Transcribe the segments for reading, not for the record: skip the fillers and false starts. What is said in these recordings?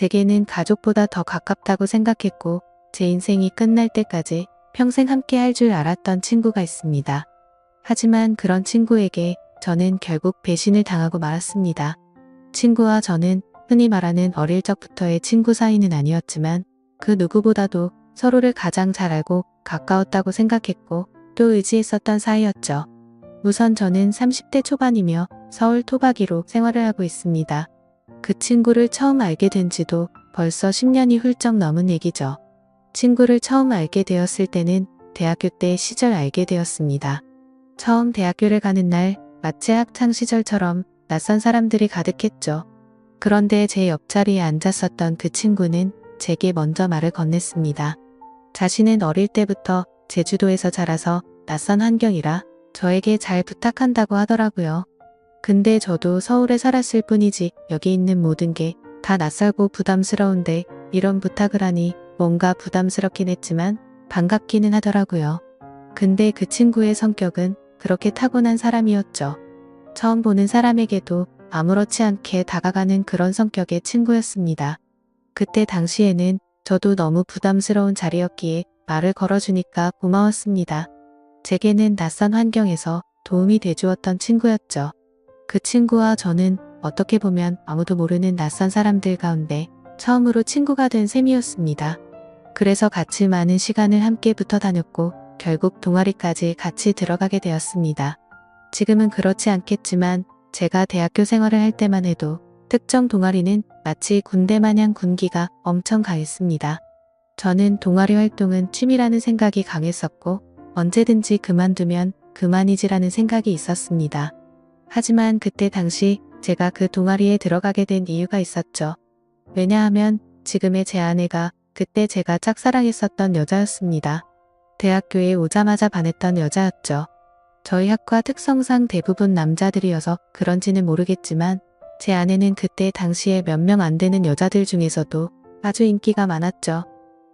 제게는 가족보다 더 가깝다고 생각했고 제 인생이 끝날 때까지 평생 함께 할 줄 알았던 친구가 있습니다. 하지만 그런 친구에게 저는 결국 배신을 당하고 말았습니다. 친구와 저는 흔히 말하는 어릴 적부터의 친구 사이는 아니었지만 그 누구보다도 서로를 가장 잘 알고 가까웠다고 생각했고 또 의지했었던 사이였죠. 우선 저는 30대 초반이며 서울 토박이로 생활을 하고 있습니다. 그 친구를 처음 알게 된 지도 벌써 10년이 훌쩍 넘은 얘기죠. 친구를 처음 알게 되었을 때는 대학교 때 시절 알게 되었습니다. 처음 대학교를 가는 날 마치 학창 시절처럼 낯선 사람들이 가득했죠. 그런데 제 옆자리에 앉았었던 그 친구는 제게 먼저 말을 건넸습니다. 자신은 어릴 때부터 제주도에서 자라서 낯선 환경이라 저에게 잘 부탁한다고 하더라고요. 근데 저도 서울에 살았을 뿐이지 여기 있는 모든 게 다 낯설고 부담스러운데 이런 부탁을 하니 뭔가 부담스럽긴 했지만 반갑기는 하더라고요. 근데 그 친구의 성격은 그렇게 타고난 사람이었죠. 처음 보는 사람에게도 아무렇지 않게 다가가는 그런 성격의 친구였습니다. 그때 당시에는 저도 너무 부담스러운 자리였기에 말을 걸어주니까 고마웠습니다. 제게는 낯선 환경에서 도움이 돼주었던 친구였죠. 그 친구와 저는 어떻게 보면 아무도 모르는 낯선 사람들 가운데 처음으로 친구가 된 셈이었습니다. 그래서 같이 많은 시간을 함께 붙어 다녔고 결국 동아리까지 같이 들어가게 되었습니다. 지금은 그렇지 않겠지만 제가 대학교 생활을 할 때만 해도 특정 동아리는 마치 군대 마냥 군기가 엄청 강했습니다. 저는 동아리 활동은 취미라는 생각이 강했었고 언제든지 그만두면 그만이지라는 생각이 있었습니다. 하지만 그때 당시 제가 그 동아리에 들어가게 된 이유가 있었죠. 왜냐하면 지금의 제 아내가 그때 제가 짝사랑했었던 여자였습니다. 대학교에 오자마자 반했던 여자였죠. 저희 학과 특성상 대부분 남자들이어서 그런지는 모르겠지만 제 아내는 그때 당시에 몇 명 안 되는 여자들 중에서도 아주 인기가 많았죠.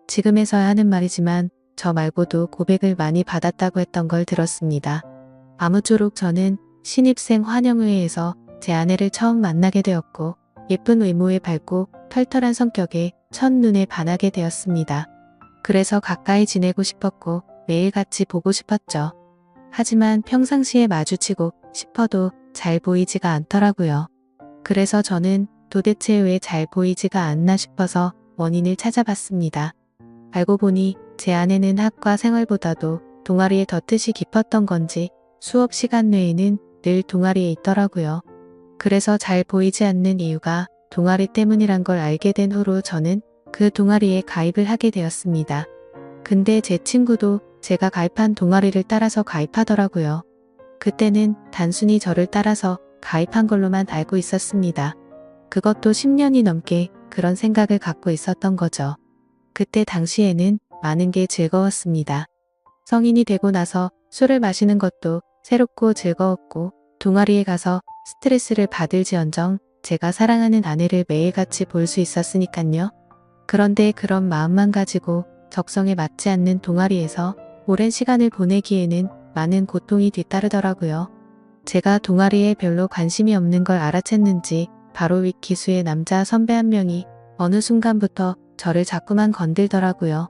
지금에서야 하는 말이지만 저 말고도 고백을 많이 받았다고 했던 걸 들었습니다. 아무쪼록 저는 신입생 환영회에서 제 아내를 처음 만나게 되었고 예쁜 외모에 밝고 털털한 성격에 첫눈에 반하게 되었습니다. 그래서 가까이 지내고 싶었고 매일 같이 보고 싶었죠. 하지만 평상시에 마주치고 싶어도 잘 보이지가 않더라고요. 그래서 저는 도대체 왜 잘 보이지가 않나 싶어서 원인을 찾아봤습니다. 알고 보니 제 아내는 학과 생활보다도 동아리에 더 뜻이 깊었던 건지 수업 시간 외에는 늘 동아리에 있더라고요. 그래서 잘 보이지 않는 이유가 동아리 때문이란 걸 알게 된 후로 저는 그 동아리에 가입을 하게 되었습니다. 근데 제 친구도 제가 가입한 동아리를 따라서 가입하더라고요. 그때는 단순히 저를 따라서 가입한 걸로만 알고 있었습니다. 그것도 10년이 넘게 그런 생각을 갖고 있었던 거죠. 그때 당시에는 많은 게 즐거웠습니다. 성인이 되고 나서 술을 마시는 것도 새롭고 즐거웠고 동아리에 가서 스트레스를 받을지언정 제가 사랑하는 아내를 매일같이 볼 수 있었으니깐요. 그런데 그런 마음만 가지고 적성에 맞지 않는 동아리에서 오랜 시간을 보내기에는 많은 고통이 뒤따르더라고요. 제가 동아리에 별로 관심이 없는 걸 알아챘는지 바로 윗 기수의 남자 선배 한 명이 어느 순간부터 저를 자꾸만 건들더라고요.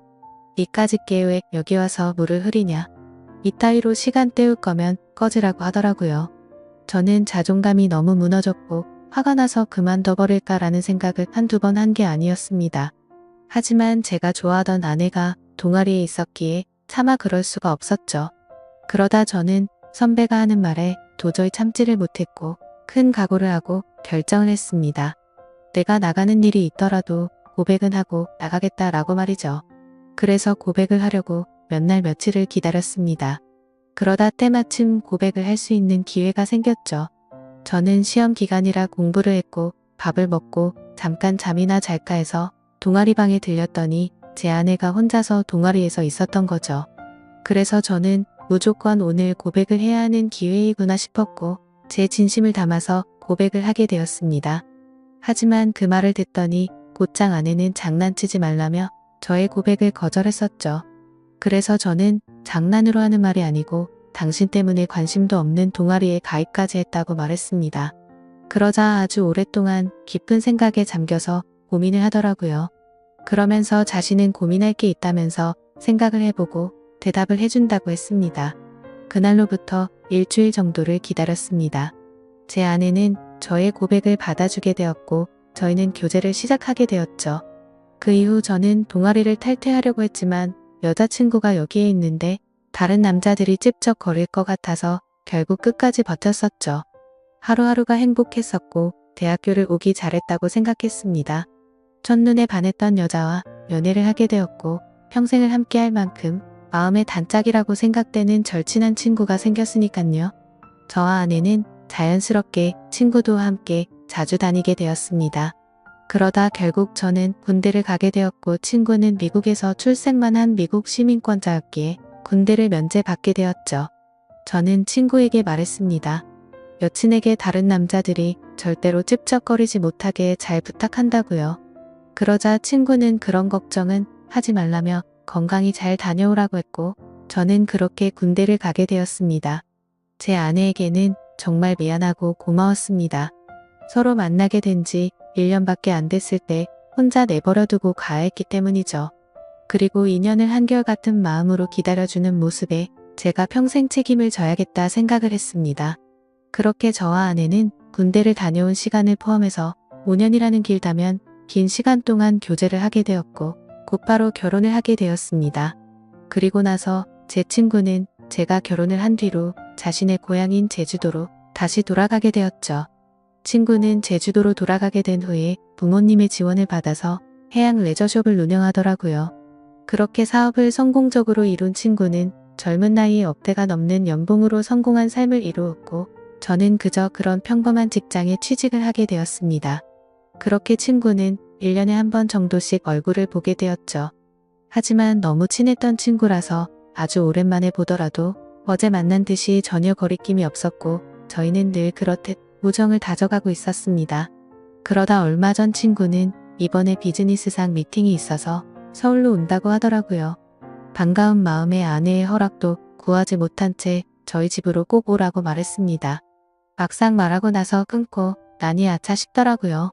니까짓 게 왜 여기 와서 물을 흐리냐. 이따위로 시간 때울 거면 꺼지라고 하더라고요. 저는 자존감이 너무 무너졌고 화가 나서 그만둬버릴까라는 생각을 한두 번 한 게 아니었습니다. 하지만 제가 좋아하던 아내가 동아리에 있었기에 차마 그럴 수가 없었죠. 그러다 저는 선배가 하는 말에 도저히 참지를 못했고 큰 각오를 하고 결정을 했습니다. 내가 나가는 일이 있더라도 고백은 하고 나가겠다라고 말이죠. 그래서 고백을 하려고 몇 날 며칠을 기다렸습니다. 그러다 때마침 고백을 할 수 있는 기회가 생겼죠. 저는 시험 기간이라 공부를 했고 밥을 먹고 잠깐 잠이나 잘까 해서 동아리방에 들렸더니 제 아내가 혼자서 동아리에서 있었던 거죠. 그래서 저는 무조건 오늘 고백을 해야 하는 기회이구나 싶었고 제 진심을 담아서 고백을 하게 되었습니다. 하지만 그 말을 듣더니 곧장 아내는 장난치지 말라며 저의 고백을 거절했었죠. 그래서 저는 장난으로 하는 말이 아니고 당신 때문에 관심도 없는 동아리에 가입까지 했다고 말했습니다. 그러자 아주 오랫동안 깊은 생각에 잠겨서 고민을 하더라고요. 그러면서 자신은 고민할 게 있다면서 생각을 해보고 대답을 해준다고 했습니다. 그날로부터 일주일 정도를 기다렸습니다. 제 아내는 저의 고백을 받아주게 되었고 저희는 교제를 시작하게 되었죠. 그 이후 저는 동아리를 탈퇴하려고 했지만 여자친구가 여기에 있는데 다른 남자들이 찝쩍거릴 것 같아서 결국 끝까지 버텼었죠. 하루하루가 행복했었고 대학교를 오기 잘했다고 생각했습니다. 첫눈에 반했던 여자와 연애를 하게 되었고 평생을 함께할 만큼 마음의 단짝이라고 생각되는 절친한 친구가 생겼으니깐요. 저와 아내는 자연스럽게 친구도 함께 자주 다니게 되었습니다. 그러다 결국 저는 군대를 가게 되었고 친구는 미국에서 출생만 한 미국 시민권자였기에 군대를 면제받게 되었죠. 저는 친구에게 말했습니다. 여친에게 다른 남자들이 절대로 찝쩍거리지 못하게 잘 부탁한다고요. 그러자 친구는 그런 걱정은 하지 말라며 건강히 잘 다녀오라고 했고 저는 그렇게 군대를 가게 되었습니다. 제 아내에게는 정말 미안하고 고마웠습니다. 서로 만나게 된 지 1년밖에 안 됐을 때 혼자 내버려두고 가야 했기 때문이죠. 그리고 인연을 한결같은 마음으로 기다려주는 모습에 제가 평생 책임을 져야겠다 생각을 했습니다. 그렇게 저와 아내는 군대를 다녀온 시간을 포함해서 5년이라는 길다면 긴 시간 동안 교제를 하게 되었고 곧바로 결혼을 하게 되었습니다. 그리고 나서 제 친구는 제가 결혼을 한 뒤로 자신의 고향인 제주도로 다시 돌아가게 되었죠. 친구는 제주도로 돌아가게 된 후에 부모님의 지원을 받아서 해양 레저숍을 운영하더라고요. 그렇게 사업을 성공적으로 이룬 친구는 젊은 나이에 억대가 넘는 연봉으로 성공한 삶을 이루었고 저는 그저 그런 평범한 직장에 취직을 하게 되었습니다. 그렇게 친구는 1년에 한 번 정도씩 얼굴을 보게 되었죠. 하지만 너무 친했던 친구라서 아주 오랜만에 보더라도 어제 만난 듯이 전혀 거리낌이 없었고 저희는 늘 그렇듯 우정을 다져가고 있었습니다. 그러다 얼마 전 친구는 이번에 비즈니스상 미팅이 있어서 서울로 온다고 하더라고요. 반가운 마음에 아내의 허락도 구하지 못한 채 저희 집으로 꼭 오라고 말했습니다. 막상 말하고 나서 끊고 나니 아차 싶더라고요.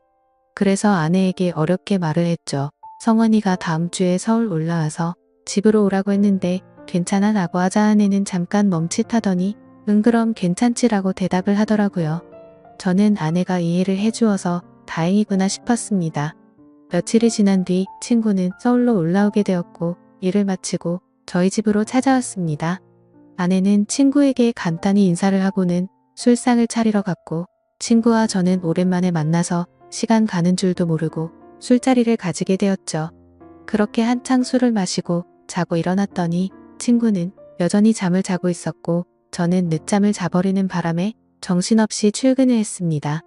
그래서 아내에게 어렵게 말을 했죠. 성원이가 다음 주에 서울 올라와서 집으로 오라고 했는데 괜찮아 라고 하자 아내는 잠깐 멈칫하더니 그럼 괜찮지라고 대답을 하더라고요. 저는 아내가 이해를 해주어서 다행이구나 싶었습니다. 며칠이 지난 뒤 친구는 서울로 올라오게 되었고 일을 마치고 저희 집으로 찾아왔습니다. 아내는 친구에게 간단히 인사를 하고는 술상을 차리러 갔고 친구와 저는 오랜만에 만나서 시간 가는 줄도 모르고 술자리를 가지게 되었죠. 그렇게 한창 술을 마시고 자고 일어났더니 친구는 여전히 잠을 자고 있었고 저는 늦잠을 자버리는 바람에 정신없이 출근을 했습니다.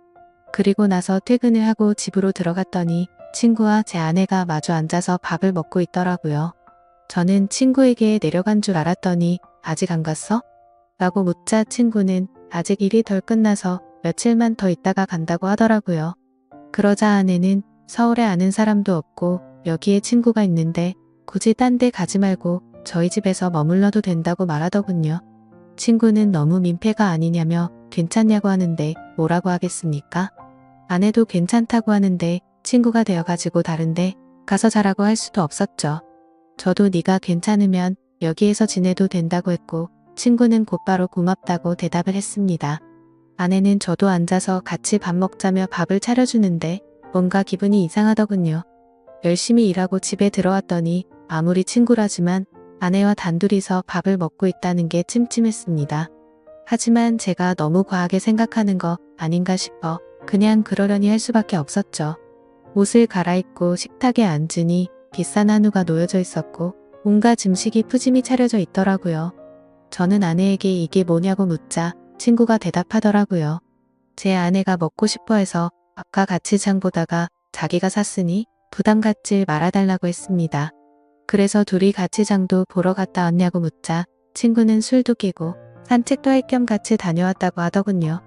그리고 나서 퇴근을 하고 집으로 들어갔더니 친구와 제 아내가 마주 앉아서 밥을 먹고 있더라고요. 저는 친구에게 내려간 줄 알았더니 아직 안 갔어? 라고 묻자 친구는 아직 일이 덜 끝나서 며칠만 더 있다가 간다고 하더라고요. 그러자 아내는 서울에 아는 사람도 없고 여기에 친구가 있는데 굳이 딴 데 가지 말고 저희 집에서 머물러도 된다고 말하더군요. 친구는 너무 민폐가 아니냐며 괜찮냐고 하는데 뭐라고 하겠습니까? 아내도 괜찮다고 하는데 친구가 되어가지고 다른데 가서 자라고 할 수도 없었죠. 저도 네가 괜찮으면 여기에서 지내도 된다고 했고 친구는 곧바로 고맙다고 대답을 했습니다. 아내는 저도 앉아서 같이 밥 먹자며 밥을 차려주는데 뭔가 기분이 이상하더군요. 열심히 일하고 집에 들어왔더니 아무리 친구라지만 아내와 단둘이서 밥을 먹고 있다는 게 찜찜했습니다. 하지만 제가 너무 과하게 생각하는 거 아닌가 싶어 그냥 그러려니 할 수밖에 없었죠. 옷을 갈아입고 식탁에 앉으니 비싼 한우가 놓여져 있었고 온갖 음식이 푸짐히 차려져 있더라고요. 저는 아내에게 이게 뭐냐고 묻자 친구가 대답하더라고요. 제 아내가 먹고 싶어 해서 아까 같이 장 보다가 자기가 샀으니 부담 갖지 말아달라고 했습니다. 그래서 둘이 같이 장도 보러 갔다 왔냐고 묻자 친구는 술도 끼고 산책도 할 겸 같이 다녀왔다고 하더군요.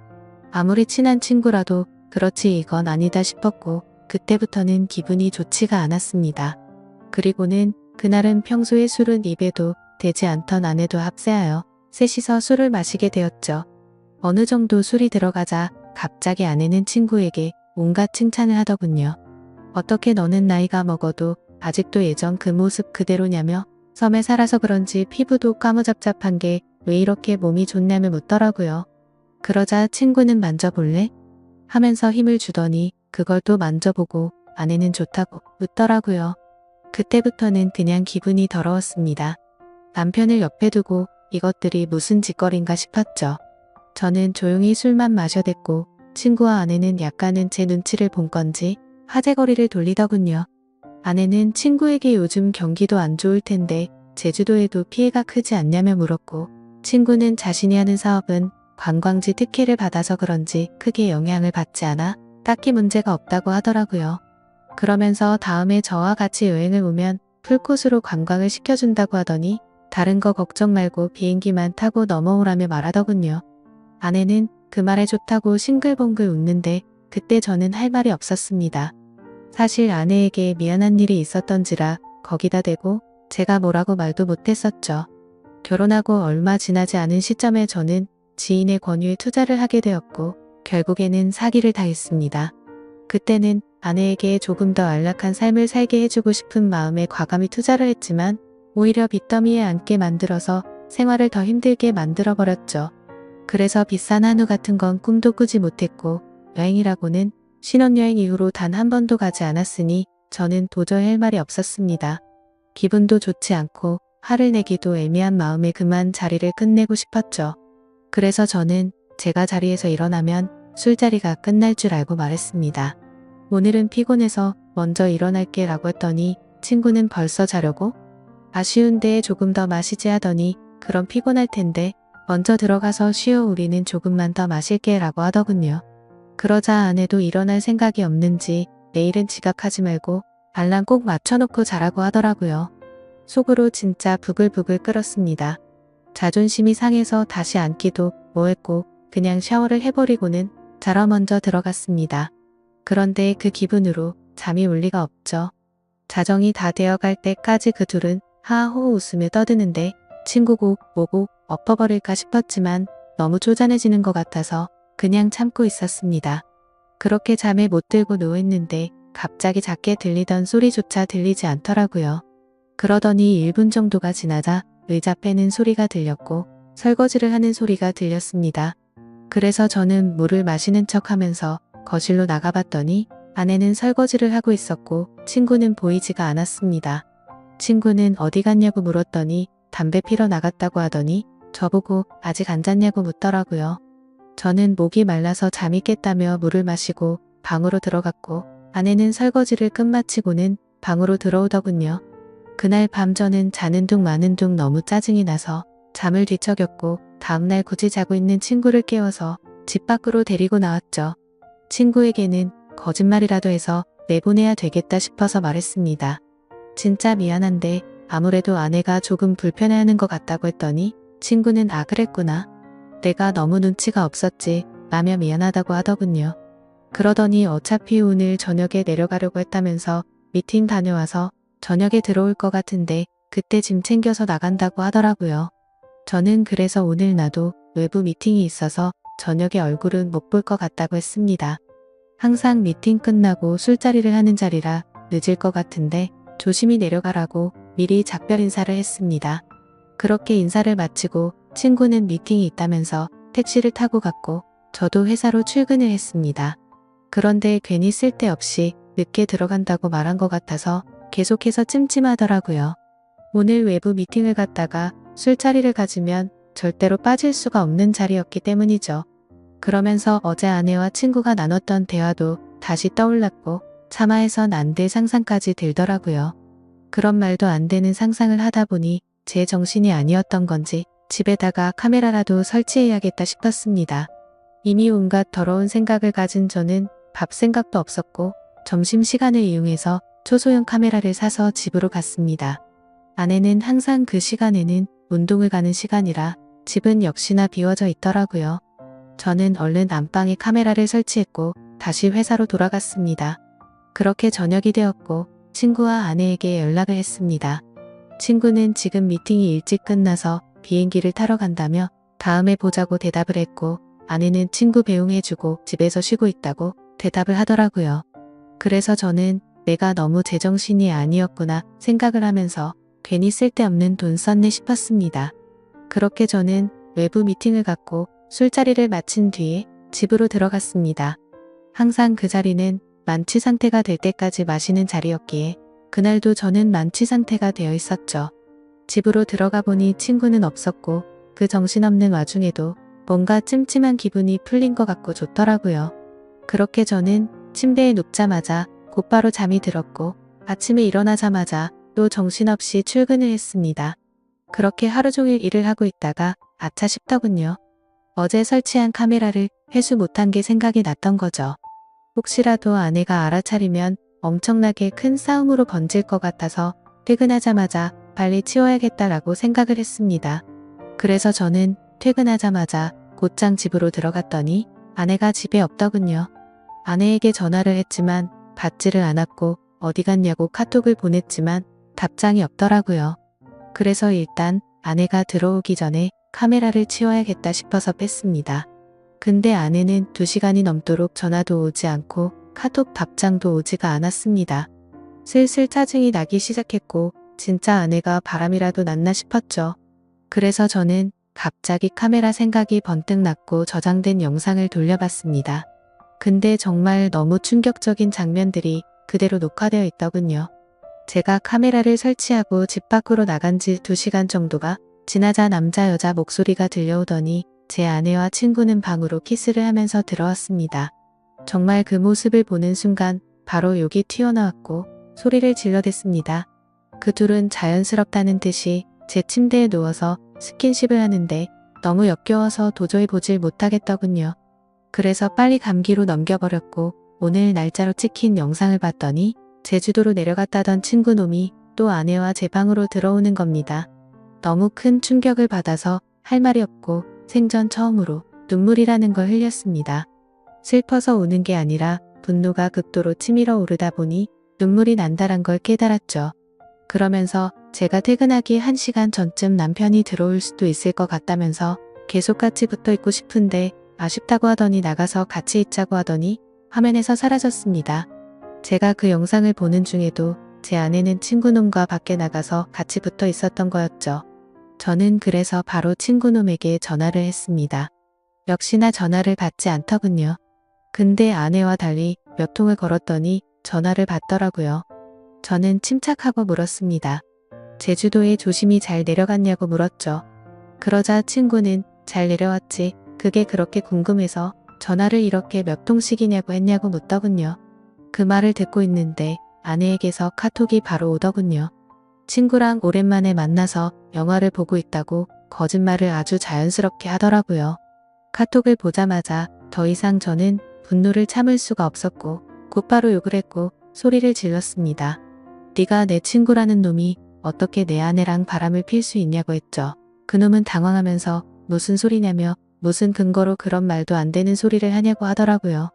아무리 친한 친구라도 그렇지 이건 아니다 싶었고 그때부터는 기분이 좋지가 않았습니다. 그리고는 그날은 평소에 술은 입에도 대지 않던 아내도 합세하여 셋이서 술을 마시게 되었죠. 어느 정도 술이 들어가자 갑자기 아내는 친구에게 온갖 칭찬을 하더군요. 어떻게 너는 나이가 먹어도 아직도 예전 그 모습 그대로냐며 섬에 살아서 그런지 피부도 까무잡잡한 게 왜 이렇게 몸이 좋냐며 묻더라고요. 그러자 친구는 만져볼래? 하면서 힘을 주더니 그걸 또 만져보고 아내는 좋다고 묻더라고요. 그때부터는 그냥 기분이 더러웠습니다. 남편을 옆에 두고 이것들이 무슨 짓거리인가 싶었죠. 저는 조용히 술만 마셔댔고 친구와 아내는 약간은 제 눈치를 본 건지 화제거리를 돌리더군요. 아내는 친구에게 요즘 경기도 안 좋을 텐데 제주도에도 피해가 크지 않냐며 물었고, 친구는 자신이 하는 사업은 관광지 특혜를 받아서 그런지 크게 영향을 받지 않아 딱히 문제가 없다고 하더라고요. 그러면서 다음에 저와 같이 여행을 오면 풀코스로 관광을 시켜준다고 하더니 다른 거 걱정 말고 비행기만 타고 넘어오라며 말하더군요. 아내는 그 말에 좋다고 싱글벙글 웃는데 그때 저는 할 말이 없었습니다. 사실 아내에게 미안한 일이 있었던지라 거기다 대고 제가 뭐라고 말도 못했었죠. 결혼하고 얼마 지나지 않은 시점에 저는 지인의 권유에 투자를 하게 되었고 결국에는 사기를 당했습니다. 그때는 아내에게 조금 더 안락한 삶을 살게 해주고 싶은 마음에 과감히 투자를 했지만 오히려 빚더미에 앉게 만들어서 생활을 더 힘들게 만들어버렸죠. 그래서 비싼 한우 같은 건 꿈도 꾸지 못했고 여행이라고는 신혼여행 이후로 단 한 번도 가지 않았으니 저는 도저히 할 말이 없었습니다. 기분도 좋지 않고 화를 내기도 애매한 마음에 그만 자리를 끝내고 싶었죠. 그래서 저는 제가 자리에서 일어나면 술자리가 끝날 줄 알고 말했습니다. 오늘은 피곤해서 먼저 일어날게 라고 했더니 친구는 벌써 자려고? 아쉬운데 조금 더 마시지 하더니 그럼 피곤할 텐데 먼저 들어가서 쉬어 우리는 조금만 더 마실게 라고 하더군요. 그러자 아내도 일어날 생각이 없는지 내일은 지각하지 말고 알람 꼭 맞춰놓고 자라고 하더라고요. 속으로 진짜 부글부글 끓었습니다. 자존심이 상해서 다시 앉기도 뭐했고 그냥 샤워를 해버리고는 자러 먼저 들어갔습니다. 그런데 그 기분으로 잠이 올 리가 없죠. 자정이 다 되어갈 때까지 그 둘은 하하호호 웃으며 떠드는데 친구고 뭐고 엎어버릴까 싶었지만 너무 쪼잔해지는 것 같아서 그냥 참고 있었습니다. 그렇게 잠에 못 들고 누워있는데 갑자기 작게 들리던 소리조차 들리지 않더라고요. 그러더니 1분 정도가 지나자 의자 빼는 소리가 들렸고 설거지를 하는 소리가 들렸습니다. 그래서 저는 물을 마시는 척하면서 거실로 나가봤더니 아내는 설거지를 하고 있었고 친구는 보이지가 않았습니다. 친구는 어디 갔냐고 물었더니 담배 피러 나갔다고 하더니 저보고 아직 안 잤냐고 묻더라고요. 저는 목이 말라서 잠이 깼다며 물을 마시고 방으로 들어갔고 아내는 설거지를 끝마치고는 방으로 들어오더군요. 그날 밤 저는 자는 둥 마는 둥 너무 짜증이 나서 잠을 뒤척였고 다음날 굳이 자고 있는 친구를 깨워서 집 밖으로 데리고 나왔죠. 친구에게는 거짓말이라도 해서 내보내야 되겠다 싶어서 말했습니다. 진짜 미안한데 아무래도 아내가 조금 불편해하는 것 같다고 했더니 친구는 아 그랬구나. 내가 너무 눈치가 없었지 라며 미안하다고 하더군요. 그러더니 어차피 오늘 저녁에 내려가려고 했다면서 미팅 다녀와서 저녁에 들어올 것 같은데 그때 짐 챙겨서 나간다고 하더라고요. 저는 그래서 오늘 나도 외부 미팅이 있어서 저녁에 얼굴은 못 볼 것 같다고 했습니다. 항상 미팅 끝나고 술자리를 하는 자리라 늦을 것 같은데 조심히 내려가라고 미리 작별 인사를 했습니다. 그렇게 인사를 마치고 친구는 미팅이 있다면서 택시를 타고 갔고 저도 회사로 출근을 했습니다. 그런데 괜히 쓸데없이 늦게 들어간다고 말한 것 같아서 계속해서 찜찜하더라고요. 오늘 외부 미팅을 갔다가 술자리를 가지면 절대로 빠질 수가 없는 자리였기 때문이죠. 그러면서 어제 아내와 친구가 나눴던 대화도 다시 떠올랐고 차마해선 안 될 상상까지 들더라고요. 그런 말도 안 되는 상상을 하다 보니 제 정신이 아니었던 건지 집에다가 카메라라도 설치해야겠다 싶었습니다. 이미 온갖 더러운 생각을 가진 저는 밥 생각도 없었고 점심시간을 이용해서 초소형 카메라를 사서 집으로 갔습니다. 아내는 항상 그 시간에는 운동을 가는 시간이라 집은 역시나 비워져 있더라고요. 저는 얼른 안방에 카메라를 설치했고 다시 회사로 돌아갔습니다. 그렇게 저녁이 되었고 친구와 아내에게 연락을 했습니다. 친구는 지금 미팅이 일찍 끝나서 비행기를 타러 간다며 다음에 보자고 대답을 했고 아내는 친구 배웅해주고 집에서 쉬고 있다고 대답을 하더라고요. 그래서 저는 내가 너무 제정신이 아니었구나 생각을 하면서 괜히 쓸데없는 돈 썼네 싶었습니다. 그렇게 저는 외부 미팅을 갖고 술자리를 마친 뒤에 집으로 들어갔습니다. 항상 그 자리는 만취 상태가 될 때까지 마시는 자리였기에 그날도 저는 만취 상태가 되어 있었죠. 집으로 들어가 보니 친구는 없었고 그 정신없는 와중에도 뭔가 찜찜한 기분이 풀린 것 같고 좋더라고요. 그렇게 저는 침대에 눕자마자 곧바로 잠이 들었고 아침에 일어나자마자 또 정신없이 출근을 했습니다. 그렇게 하루 종일 일을 하고 있다가 아차 싶더군요. 어제 설치한 카메라를 회수 못한 게 생각이 났던 거죠. 혹시라도 아내가 알아차리면 엄청나게 큰 싸움으로 번질 것 같아서 퇴근하자마자 빨리 치워야겠다라고 생각을 했습니다. 그래서 저는 퇴근하자마자 곧장 집으로 들어갔더니 아내가 집에 없더군요. 아내에게 전화를 했지만 받지를 않았고 어디 갔냐고 카톡을 보냈지만 답장이 없더라고요. 그래서 일단 아내가 들어오기 전에 카메라를 치워야겠다 싶어서 뺐습니다. 근데 아내는 2시간이 넘도록 전화도 오지 않고 카톡 답장도 오지가 않았습니다. 슬슬 짜증이 나기 시작했고 진짜 아내가 바람이라도 났나 싶었죠. 그래서 저는 갑자기 카메라 생각이 번뜩 났고 저장된 영상을 돌려봤습니다. 근데 정말 너무 충격적인 장면들이 그대로 녹화되어 있더군요. 제가 카메라를 설치하고 집 밖으로 나간 지 2시간 정도가 지나자 남자 여자 목소리가 들려오더니 제 아내와 친구는 방으로 키스를 하면서 들어왔습니다. 정말 그 모습을 보는 순간 바로 욕이 튀어나왔고 소리를 질러댔습니다. 그 둘은 자연스럽다는 듯이 제 침대에 누워서 스킨십을 하는데 너무 역겨워서 도저히 보질 못하겠더군요. 그래서 빨리 감기로 넘겨버렸고 오늘 날짜로 찍힌 영상을 봤더니 제주도로 내려갔다던 친구놈이 또 아내와 제 방으로 들어오는 겁니다. 너무 큰 충격을 받아서 할 말이 없고 생전 처음으로 눈물이라는 걸 흘렸습니다. 슬퍼서 우는 게 아니라 분노가 극도로 치밀어 오르다 보니 눈물이 난다란 걸 깨달았죠. 그러면서 제가 퇴근하기 1시간 전쯤 남편이 들어올 수도 있을 것 같다면서 계속 같이 붙어 있고 싶은데 아쉽다고 하더니 나가서 같이 있자고 하더니 화면에서 사라졌습니다. 제가 그 영상을 보는 중에도 제 아내는 친구놈과 밖에 나가서 같이 붙어 있었던 거였죠. 저는 그래서 바로 친구놈에게 전화를 했습니다. 역시나 전화를 받지 않더군요. 근데 아내와 달리 몇 통을 걸었더니 전화를 받더라고요. 저는 침착하고 물었습니다. 제주도에 조심히 잘 내려갔냐고 물었죠. 그러자 친구는 잘 내려왔지. 그게 그렇게 궁금해서 전화를 이렇게 몇 통씩이냐고 했냐고 묻더군요. 그 말을 듣고 있는데 아내에게서 카톡이 바로 오더군요. 친구랑 오랜만에 만나서 영화를 보고 있다고 거짓말을 아주 자연스럽게 하더라고요. 카톡을 보자마자 더 이상 저는 분노를 참을 수가 없었고 곧바로 욕을 했고 소리를 질렀습니다. 네가 내 친구라는 놈이 어떻게 내 아내랑 바람을 필 수 있냐고 했죠. 그놈은 당황하면서 무슨 소리냐며 무슨 근거로 그런 말도 안 되는 소리를 하냐고 하더라고요.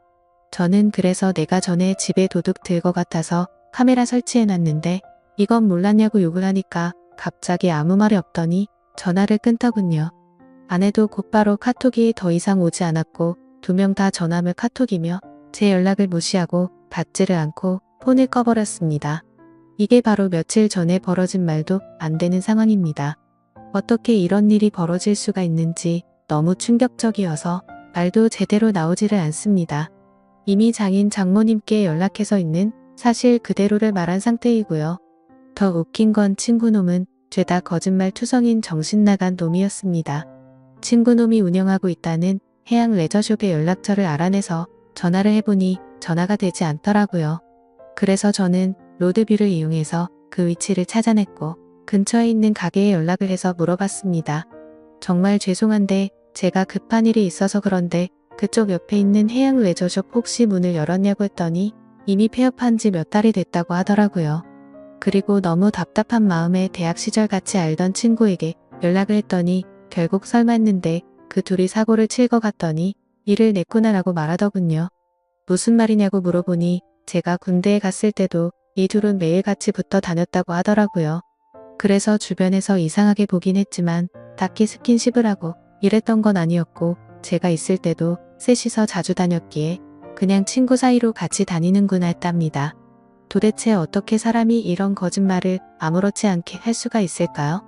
저는 그래서 내가 전에 집에 도둑 들 것 같아서 카메라 설치해놨는데 이건 몰랐냐고 욕을 하니까 갑자기 아무 말이 없더니 전화를 끊더군요. 아내도 곧바로 카톡이 더 이상 오지 않았고 2명 다 전화물 카톡이며 제 연락을 무시하고 받지를 않고 폰을 꺼버렸습니다. 이게 바로 며칠 전에 벌어진 말도 안 되는 상황입니다. 어떻게 이런 일이 벌어질 수가 있는지 너무 충격적이어서 말도 제대로 나오지를 않습니다. 이미 장인 장모님께 연락해서 있는 사실 그대로를 말한 상태이고요. 더 웃긴 건 친구놈은 죄다 거짓말 투성인 정신나간 놈이었습니다. 친구놈이 운영하고 있다는 해양 레저숍의 연락처를 알아내서 전화를 해보니 전화가 되지 않더라고요. 그래서 저는 로드뷰를 이용해서 그 위치를 찾아냈고 근처에 있는 가게에 연락을 해서 물어봤습니다. 정말 죄송한데 제가 급한 일이 있어서 그런데 그쪽 옆에 있는 해양 레저숍 혹시 문을 열었냐고 했더니 이미 폐업한 지 몇 달이 됐다고 하더라고요. 그리고 너무 답답한 마음에 대학 시절 같이 알던 친구에게 연락을 했더니 결국 설마 했는데 그 둘이 사고를 칠 것 같더니 일을 냈구나라고 말하더군요. 무슨 말이냐고 물어보니 제가 군대에 갔을 때도 이 둘은 매일 같이 붙어 다녔다고 하더라고요. 그래서 주변에서 이상하게 보긴 했지만 딱히 스킨십을 하고 이랬던 건 아니었고 제가 있을 때도 셋이서 자주 다녔기에 그냥 친구 사이로 같이 다니는구나 했답니다. 도대체 어떻게 사람이 이런 거짓말을 아무렇지 않게 할 수가 있을까요?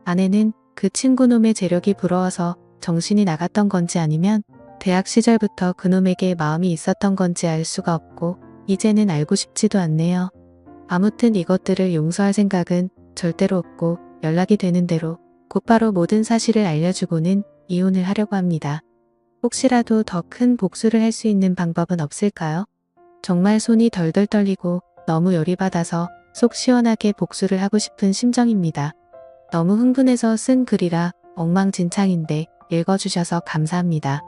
아내는 그 친구놈의 재력이 부러워서 정신이 나갔던 건지 아니면 대학 시절부터 그놈에게 마음이 있었던 건지 알 수가 없고 이제는 알고 싶지도 않네요. 아무튼 이것들을 용서할 생각은 절대로 없고 연락이 되는 대로 곧바로 모든 사실을 알려주고는 이혼을 하려고 합니다. 혹시라도 더 큰 복수를 할 수 있는 방법은 없을까요? 정말 손이 덜덜 떨리고 너무 열이 받아서 속 시원하게 복수를 하고 싶은 심정입니다. 너무 흥분해서 쓴 글이라 엉망진창인데 읽어주셔서 감사합니다.